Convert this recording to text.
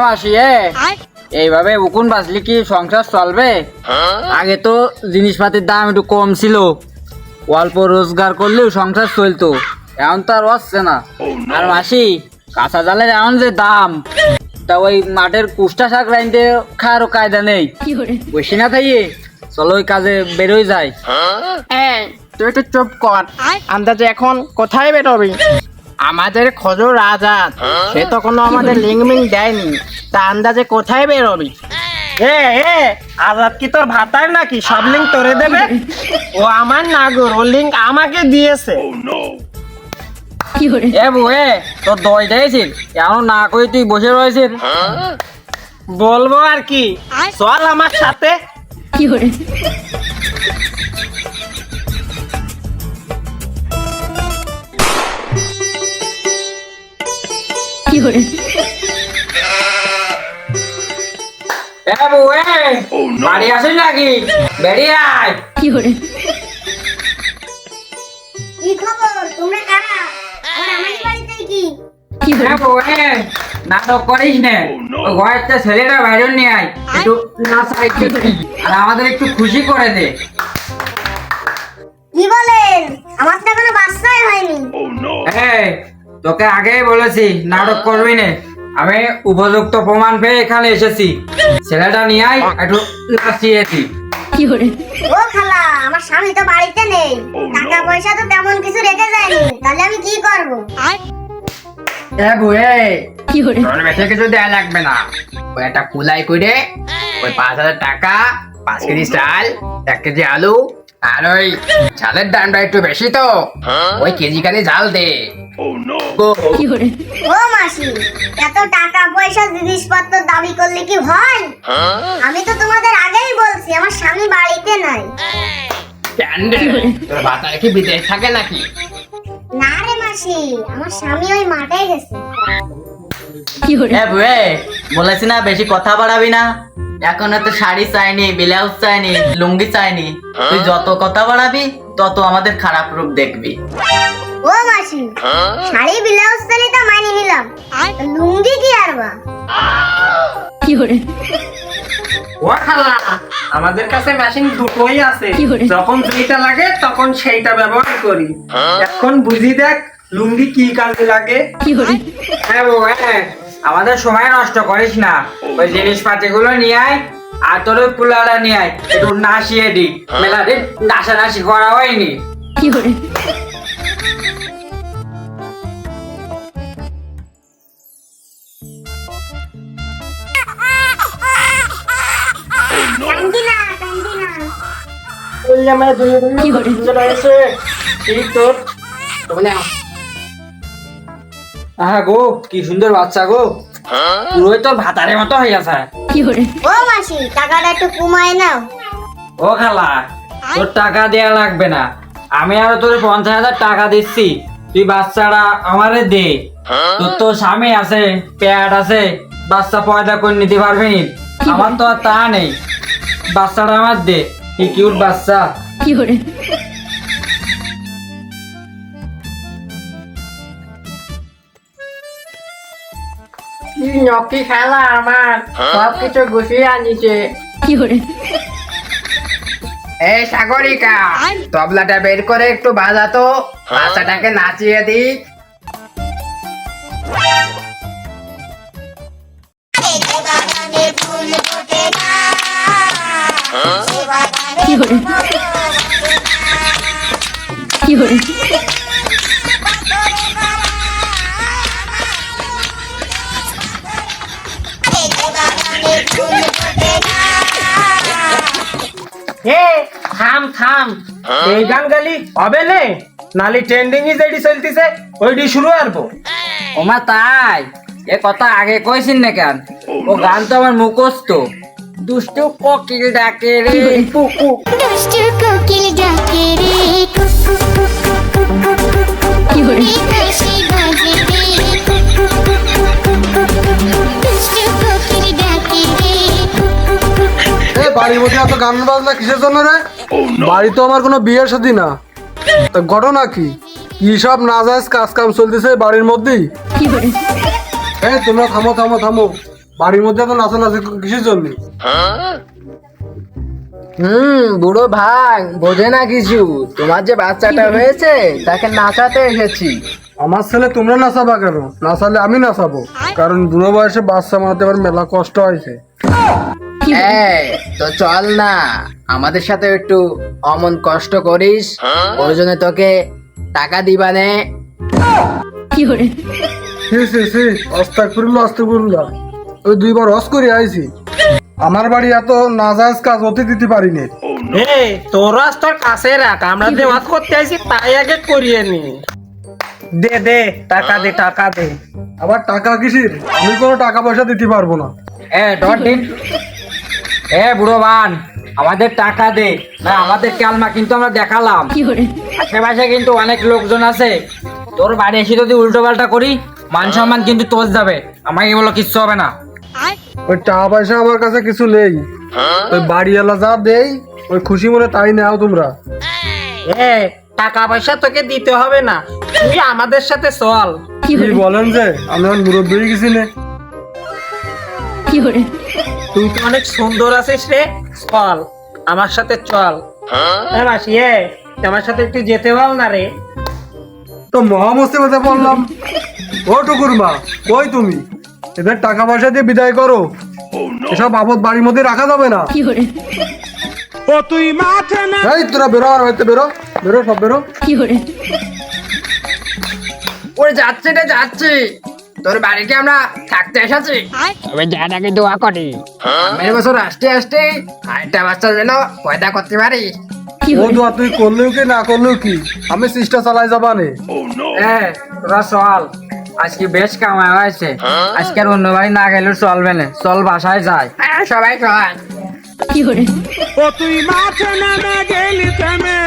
মাসি এইভাবে উকুন বাঁচলে কি সংসার চলবে? আগে তো জিনিসপাতির দাম একটু কম ছিল, অল্প রোজগার করলেও সংসার চলতো। এখন তো আর হচ্ছে না। আর মাসি, কাঁচা জালের এমন যে দাম, তা ওই মাঠের কুষ্টা শাক রাইতে খাওয়ারও কায়দা নেই। বসে না থাইয়ে চলো ওই কাজে বেরোয় যায়। তুই একটু চুপ কর। আন্দাজে এখন কোথায় বেরোবি? আমাদের খজুর আজাদ, সে তো কোনো আমাদের লিঙ্কমিং দেয়নি, তা আন্দাজে কোথায় বেরোবি? আজাদ কি তোর ভাতার নাকি সব লিঙ্ক তোরে দেবে? ও আমার নাগর, ও লিঙ্ক আমাকে দিয়েছে। তোর দই দিয়েছিস, এমন না করে তুই বসে রয়েছিস। বলবো আর কি, চল আমার সাথে। বাড়ি আসিস নাকি? বেরিয়ে আয়। কি খবর? তোমরা কারা? আর আমার বাড়িতে কি? নাটক করিস না, ওই ঘরের ছেলেটা বাইরে নিয়ে আয়, একটু নাচাই আর আমাদের একটু খুশি করে দে। কি বলেন? আমার তো এখনো বাচ্চাই হয়নি। তোকে আগেই বলেছি নাটক করবি না। আমি উপযুক্ত প্রমাণ পেয়ে এখানে এসেছি, ছেলেটা নিয়ে আয়, একটু নাচিয়েছি। ও খালা, আমার স্বামী তো বাড়িতে নেই, টাকা পয়সা তো তেমন কিছু রেখে যায়নি, তাহলে আমি কি করব? তোর বেশি কিছু দেয়া লাগবে না, ওই একটা কুলাই করে ওই 5,000 টাকা, 5 কেজি চাল, 1 কেজি আলু, আর ওই চালের দামটা একটু বেশি তো, ওই কেজি কানে জাল দে। ও মাসি, এত টাকা পয়সা জিনিসপত্র দাবি করলে কি হয়? আমি তো তোমাদের আগেই বলছি আমার স্বামী বাড়িতে নাই। তোর ভাতারে কি বিদেশ থাকে নাকি? না রে মাসি, আমার স্বামী ওই মাঠে গেছে। বলেছি না বেশি কথা বাড়াবি না। এখন তো শাড়ি চাইনি, ব্লাউজ চাইনি, লুঙ্গি চাইনি, তুই যত কথা বাড়াবি তত আমাদের খারাপ রূপ দেখবি। ও মাসি, শাড়ি ব্লাউজ চাইলে তো মানি নিলাম, লুঙ্গি কি আর বা? ও খালা, আমাদের কাছে মেশিন দুটোই আছে, যখন যেটা লাগে তখন সেইটা ব্যবহার করি। এখন বুঝি দেখ লুঙ্গি কি কাজে লাগে। আমাদের সময় নষ্ট করিস না, ওই জিনিসপাতি গুলো নিয়ে আয়, আর তোর ওই পুলাটা নিয়ে আয়, একটু নাচিয়ে দি। মেলা দিন নাচানাচি করা হয়নি। কান্দি না, কান্দি না। গো, কি সুন্দর বাচ্চা গো, পুরোই তোর ভাতারের মতো হয়ে গেছে। ও মাসি, টাকাটা একটু কমায় নাও। ও খালা, তোর টাকা দেয়া লাগবে না, আমি আরো তোর 50,000 টাকা দিচ্ছি, তুই বাচ্চাটা আমারে দে। তোর তো স্বামী আছে, পেট আছে, বাচ্চা পয়দা করে নিতে পারবি নি। আমার তো আর তা নেই, বাচ্চাটা আমার দে, কি কিউট বাচ্চা। নকি খেলা আমার সবকিছু গুছিয়ে আনিছে। এই সাগরিকা, তবলাটা বের করে একটু বাজাতো, বাচ্চাটাকে নাচিয়ে দি। থাম থাম, এই গান গালি হবে নে, নালি ট্রেন্ডিং ই যেটি চলতিছে ওইটি শুরু করবো। ওমা তাই, এ কথা আগে কইছিস না কেন? ও গান তো আমার মুখস্থ। দুষ্টু কোকিল ডাকে রে কুকু, দুষ্টু কোকিল ডাকে রে কুকু, হাসি বাজে রে কুকু, দুষ্টু কোকিল ডাকে রে। বাড়ির মধ্যে এত গান বাজনা কিসের জন্য রে? বাড়ি তো আমার কোনো বিয়ের সাথে না, তা ঘটনা কি? কি সব নাজায়েজ কাজ কাম চলতেছে বাড়ির মধ্যেই? এই তোমরা থামো থামো থামো, বাড়ির মধ্যে তো নাচানাচি কিসের জন্য? বুড়ো ভাই বোঝে না কিছু, তোমার যে বাচ্চাটা হয়েছে তাকে নাচাতে এসেছি। আমার ছেলে তোমরা নাচাবা কেন? নাচালে আমি নাচাবো, কারণ বুড়ো বয়সে বাচ্চা মারাতে আমার মেলা কষ্ট হয়েছে। এই তো চল না আমাদের সাথে একটু অমন কষ্ট করিস, ওর জন্য তোকে টাকা দিবানে। আস্তাগফিরুল্লাহ, ওই 2 বার হজ করে আইছি। আমার বাড়ি এত নাজায়েজ কাজ হতে দিতে পারিনি। তোর তোর কাছে রাখ, আমরা যে ওয়াজ করতে আইছি তাই আগে করিয়ে নি। দে দে টাকা দে, টাকা দে। আবার টাকা কিসের? আমি কোনো টাকা পয়সা দিতে পারবো না। বুড়ো বান, আমাদের টাকা দে না, আমাদের কালমা কিন্তু আমরা দেখালাম। আশেপাশে কিন্তু অনেক লোকজন আছে, তোর বাড়ি এসে যদি উল্টো পাল্টা করি মান সম্মান কিন্তু তোর যাবে, আমাকে বলো কিচ্ছু হবে না। ওই টাকা পয়সা আমার কাছে কিছু নেই, ওই বাড়িওয়ালা যা দেই ওই খুশি মনে তাই নাও তোমরা। টাকা পয়সা তোকে দিতে হবে না, তুই আমাদের সাথে চল। কি বলেন যে আমি এখন মুরব্বী হয়ে গেছি নে? তুই তো অনেক সুন্দর আছিস রে, চল আমার সাথে চল। মাসি আমার সাথে একটু যেতে বল না রে। তো মহামস্তিতে বললাম। ও টুকুরমা, কই তুমি? এদের টাকা পয়সা দিয়ে বিদায় করো, এসব আপদ বাড়ির মধ্যে রাখা যাবে না। এই তোরা বেরো, আর হইতে বেরো, বেরো সব বেরো। ওরে যাচ্ছে রে যাচ্ছে, তোর বাড়িতে আমরা থাকতে এসেছি। তবে জানাকে দোয়া করি মেরে বছর আসতে আসতে আরেকটা বাচ্চা যেন পয়দা করতে পারি। ও দোয়া তুই করলেও কি না করলেও কি, আমি চেষ্টা চালাই যাবা নে। তোরা চল, আজকে বেশ কামাই হয়েছে, আজকে আর অন্য বাড়ি না গেলেও চলবে না, চল বাসায় যাই। সবাই চল। ও তুই মাঠে নামে গেলি থেমে